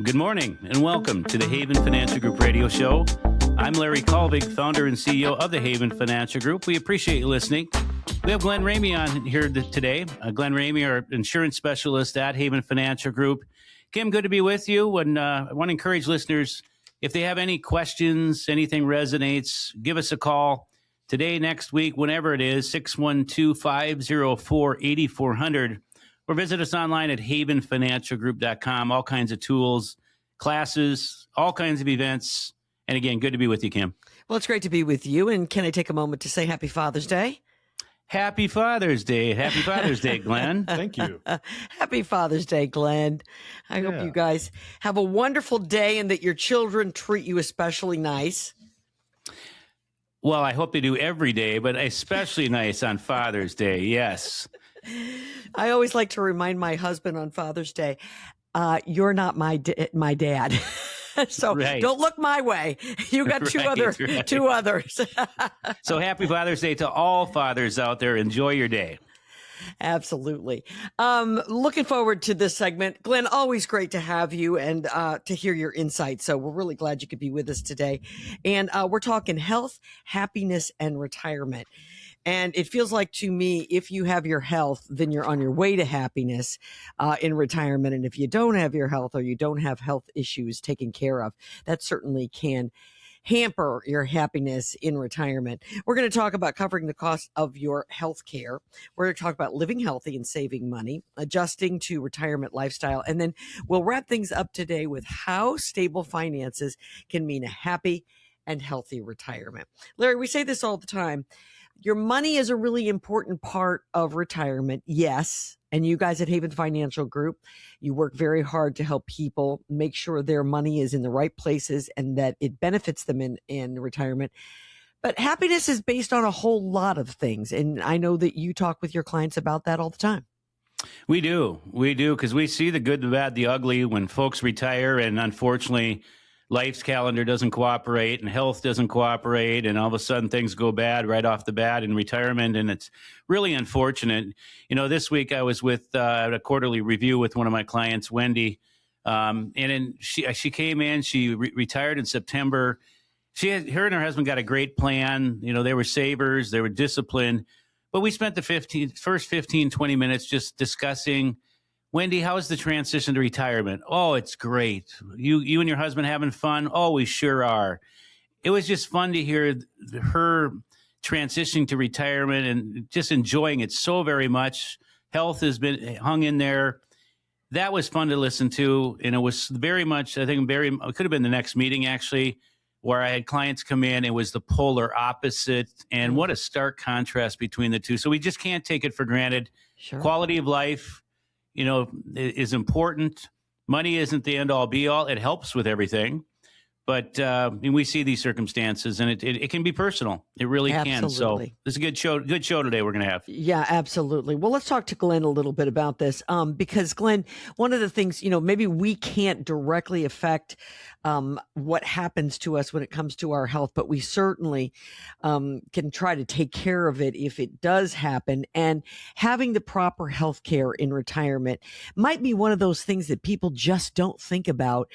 Good morning and welcome to the Haven Financial Group radio show. I'm Larry Kallevig, founder and CEO of the Haven Financial Group. We appreciate you listening. We have Glenn Ramey on here today. Glenn Ramey, our insurance specialist at Haven Financial Group. Kim, good to be with you. And I want to encourage listeners, if they have any questions, anything resonates, give us a call today, next week, whenever it is, 612-504-8400. Or visit us online at havenfinancialgroup.com. All kinds of tools, classes, all kinds of events. And again, good to be with you, Kim. Well, it's great to be with you. And can I take a moment to say Happy Father's Day? Happy Father's Day. Happy Father's Day, Glenn. Thank you. Happy Father's Day, Glenn. I hope you guys have a wonderful day and that your children treat you especially nice. Well, I hope they do every day, but especially nice on Father's Day. Yes. I always like to remind my husband on Father's Day, you're not my dad. So Don't look my way. You got two others. So happy Father's Day to all fathers out there. Enjoy your day. Absolutely. Looking forward to this segment. Glenn, always great to have you and to hear your insights. So we're really glad you could be with us today. And we're talking health, happiness, and retirement. And it feels like to me, if you have your health, then you're on your way to happiness in retirement. And if you don't have your health or you don't have health issues taken care of, that certainly can hamper your happiness in retirement. We're going to talk about covering the cost of your health care. We're going to talk about living healthy and saving money, adjusting to retirement lifestyle. And then we'll wrap things up today with how stable finances can mean a happy and healthy retirement. Larry, we say this all the time. Your money is a really important part of retirement. Yes. And you guys at Haven Financial Group, you work very hard to help people make sure their money is in the right places and that it benefits them in retirement. But happiness is based on a whole lot of things. And I know that you talk with your clients about that all the time. We do, because we see the good, the bad, the ugly when folks retire, and unfortunately, life's calendar doesn't cooperate and health doesn't cooperate, and all of a sudden things go bad right off the bat in retirement, and it's really unfortunate. You know, this week I was with a quarterly review with one of my clients, Wendy, and then she came in, she retired in September. Her and her husband got a great plan. You know, they were savers, they were disciplined, but we spent the first 15, 20 minutes just discussing, Wendy, how's the transition to retirement? Oh, it's great. You and your husband having fun? Oh, we sure are. It was just fun to hear her transitioning to retirement and just enjoying it so very much. Health has been hung in there. That was fun to listen to. And it was very much, I think, it could have been the next meeting, actually, where I had clients come in. It was the polar opposite. And what a stark contrast between the two. So we just can't take it for granted. Sure. Quality of life, you know, is important. Money isn't the end all be all. It helps with everything. But we see these circumstances, and it can be personal. It really can. So this is a good show today we're going to have. Yeah, absolutely. Well, let's talk to Glenn a little bit about this because, Glenn, one of the things, you know, maybe we can't directly affect what happens to us when it comes to our health, but we certainly can try to take care of it if it does happen. And having the proper health care in retirement might be one of those things that people just don't think about.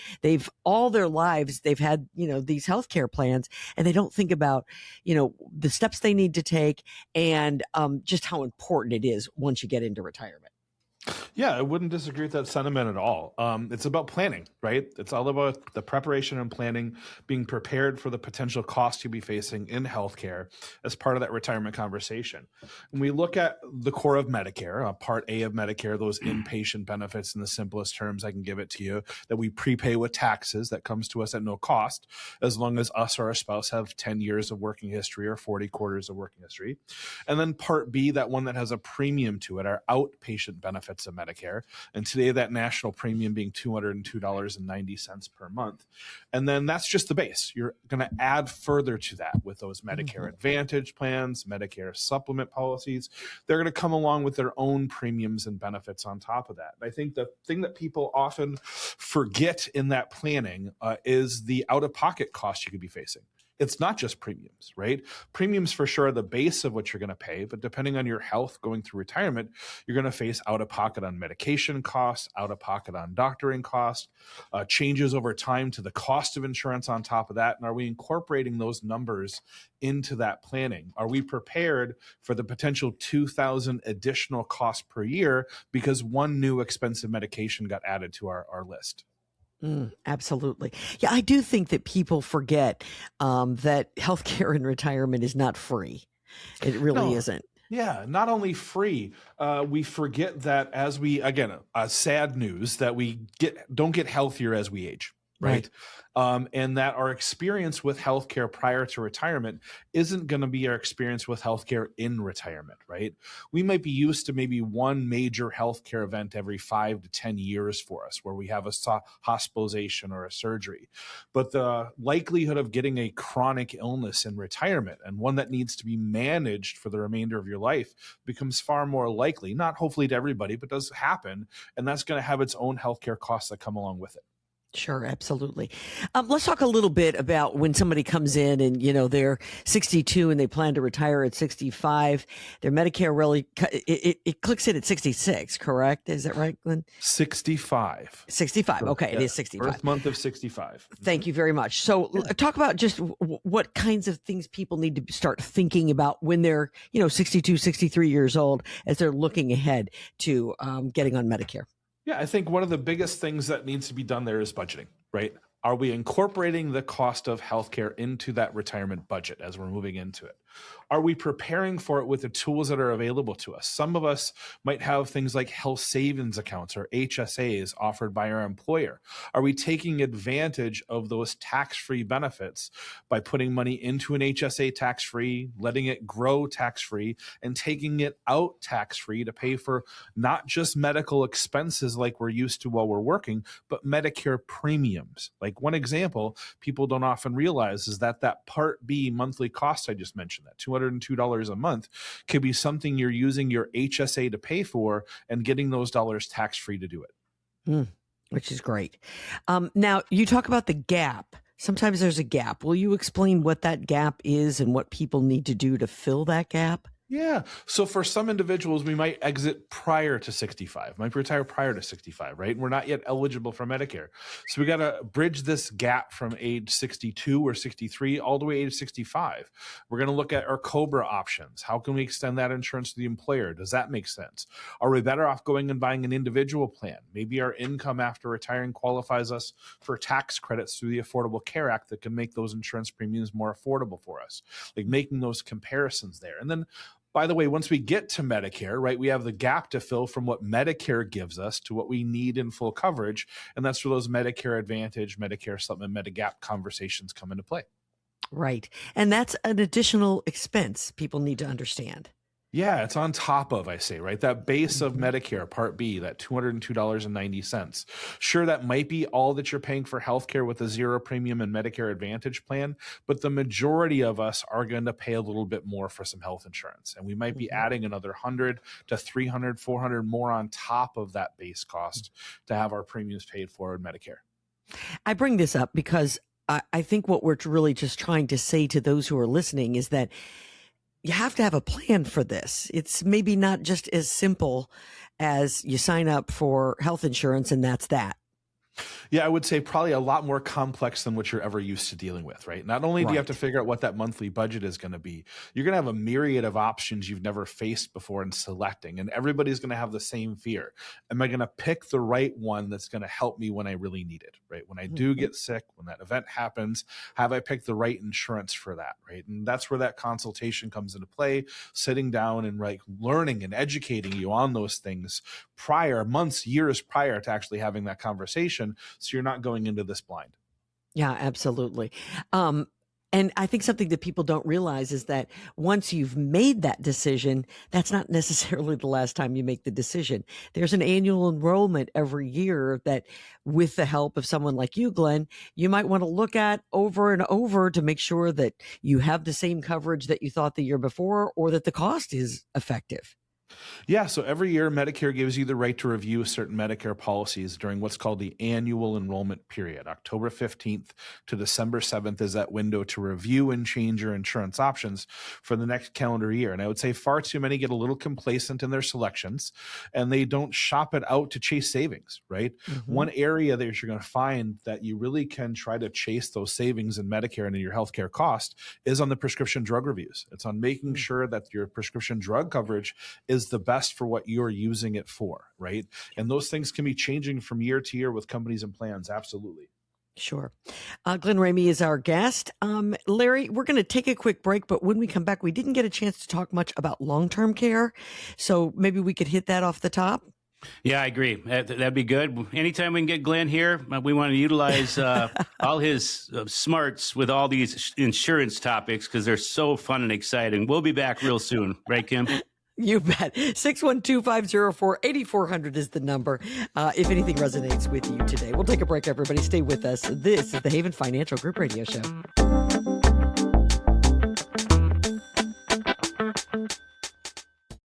All their lives, they've had, you know, these healthcare plans, and they don't think about, you know, the steps they need to take and just how important it is once you get into retirement. Yeah, I wouldn't disagree with that sentiment at all. It's about planning, right? It's all about the preparation and planning, being prepared for the potential cost you'll be facing in healthcare as part of that retirement conversation. When we look at the core of Medicare, Part A of Medicare, those inpatient benefits in the simplest terms I can give it to you, that we prepay with taxes that comes to us at no cost, as long as us or our spouse have 10 years of working history or 40 quarters of working history. And then Part B, that one that has a premium to it, our outpatient benefits of Medicare. And today that national premium being $202.90 per month. And then that's just the base. You're going to add further to that with those Medicare Advantage plans, Medicare supplement policies. They're going to come along with their own premiums and benefits on top of that. And I think the thing that people often forget in that planning is the out-of-pocket cost you could be facing. it's not just premiums, right? Premiums for sure are the base of what you're going to pay, but depending on your health going through retirement, you're going to face out of pocket on medication costs, out of pocket on doctoring costs, changes over time to the cost of insurance on top of that. And are we incorporating those numbers into that planning? Are we prepared for the potential 2,000 additional costs per year because one new expensive medication got added to our list? Absolutely. Yeah, I do think that people forget that healthcare in retirement is not free. It really No. isn't. Yeah, not only free, we forget that as we, again, sad news that we don't get healthier as we age, right? And that our experience with healthcare prior to retirement isn't going to be our experience with healthcare in retirement, right? We might be used to maybe one major healthcare event every 5 to 10 years for us, where we have a hospitalization or a surgery. But the likelihood of getting a chronic illness in retirement, and one that needs to be managed for the remainder of your life, becomes far more likely, not hopefully to everybody, but does happen. And that's going to have its own healthcare costs that come along with it. Sure, absolutely. Let's talk a little bit about when somebody comes in and, they're 62 and they plan to retire at 65. Their Medicare really, it clicks in at 66, correct? Is that right, Glenn? 65. 65. Okay, it is 65. Birth month of 65. Thank you very much. So talk about just what kinds of things people need to start thinking about when they're, 62, 63 years old, as they're looking ahead to getting on Medicare. Yeah, I think one of the biggest things that needs to be done there is budgeting, right? Are we incorporating the cost of healthcare into that retirement budget as we're moving into it? Are we preparing for it with the tools that are available to us? Some of us might have things like health savings accounts or HSAs offered by our employer. Are we taking advantage of those tax-free benefits by putting money into an HSA tax-free, letting it grow tax-free, and taking it out tax-free to pay for not just medical expenses like we're used to while we're working, but Medicare premiums? Like one example people don't often realize is that Part B monthly cost I just mentioned, that $202 a month, could be something you're using your HSA to pay for and getting those dollars tax-free to do it. Which is great. Now, you talk about the gap. Sometimes there's a gap. Will you explain what that gap is and what people need to do to fill that gap? Yeah. So for some individuals, we might exit prior to 65, might retire prior to 65, right? And we're not yet eligible for Medicare. So we got to bridge this gap from age 62 or 63 all the way to age 65. We're going to look at our COBRA options. How can we extend that insurance to the employer? Does that make sense? Are we better off going and buying an individual plan? Maybe our income after retiring qualifies us for tax credits through the Affordable Care Act that can make those insurance premiums more affordable for us, like making those comparisons there. And then, by the way, once we get to Medicare, right, we have the gap to fill from what Medicare gives us to what we need in full coverage. And that's where those Medicare Advantage, Medicare Supplement, Medigap conversations come into play. Right. And that's an additional expense people need to understand. Yeah, it's on top of, I say, right? That base of Medicare Part B, that $202.90. Sure, that might be all that you're paying for healthcare with a zero premium and Medicare Advantage plan, but the majority of us are going to pay a little bit more for some health insurance. And we might be adding another 100 to 300, 400 more on top of that base cost to have our premiums paid for in Medicare. I bring this up because I think what we're really just trying to say to those who are listening is that you have to have a plan for this. It's maybe not just as simple as you sign up for health insurance and that's that. Yeah, I would say probably a lot more complex than what you're ever used to dealing with, right? Not only do you have to figure out what that monthly budget is going to be, you're going to have a myriad of options you've never faced before in selecting, and everybody's going to have the same fear. Am I going to pick the right one that's going to help me when I really need it, right? When I do get sick, when that event happens, have I picked the right insurance for that, right? And that's where that consultation comes into play, sitting down and learning and educating you on those things months, years prior to actually having that conversation, so you're not going into this blind. Yeah, absolutely. And I think something that people don't realize is that once you've made that decision, that's not necessarily the last time you make the decision. There's an annual enrollment every year that, with the help of someone like you, Glenn, you might want to look at over and over to make sure that you have the same coverage that you thought the year before, or that the cost is effective. Yeah, so every year Medicare gives you the right to review certain Medicare policies during what's called the annual enrollment period. October 15th to December 7th is that window to review and change your insurance options for the next calendar year. And I would say far too many get a little complacent in their selections and they don't shop it out to chase savings, right? Mm-hmm. One area that you're going to find that you really can try to chase those savings in Medicare and in your healthcare cost is on the prescription drug reviews. It's on making sure that your prescription drug coverage is the best for what you're using it for, right? And those things can be changing from year to year with companies and plans. Absolutely. Sure. Glenn Ramey is our guest. Larry, we're going to take a quick break, but when we come back, we didn't get a chance to talk much about long-term care. So maybe we could hit that off the top. Yeah, I agree. That'd be good. Anytime we can get Glenn here, we want to utilize all his smarts with all these insurance topics because they're so fun and exciting. We'll be back real soon. Right, Kim? You bet. 612-504-8400 is the number. If anything resonates with you today. We'll take a break, everybody. Stay with us. This is the Haven Financial Group Radio Show.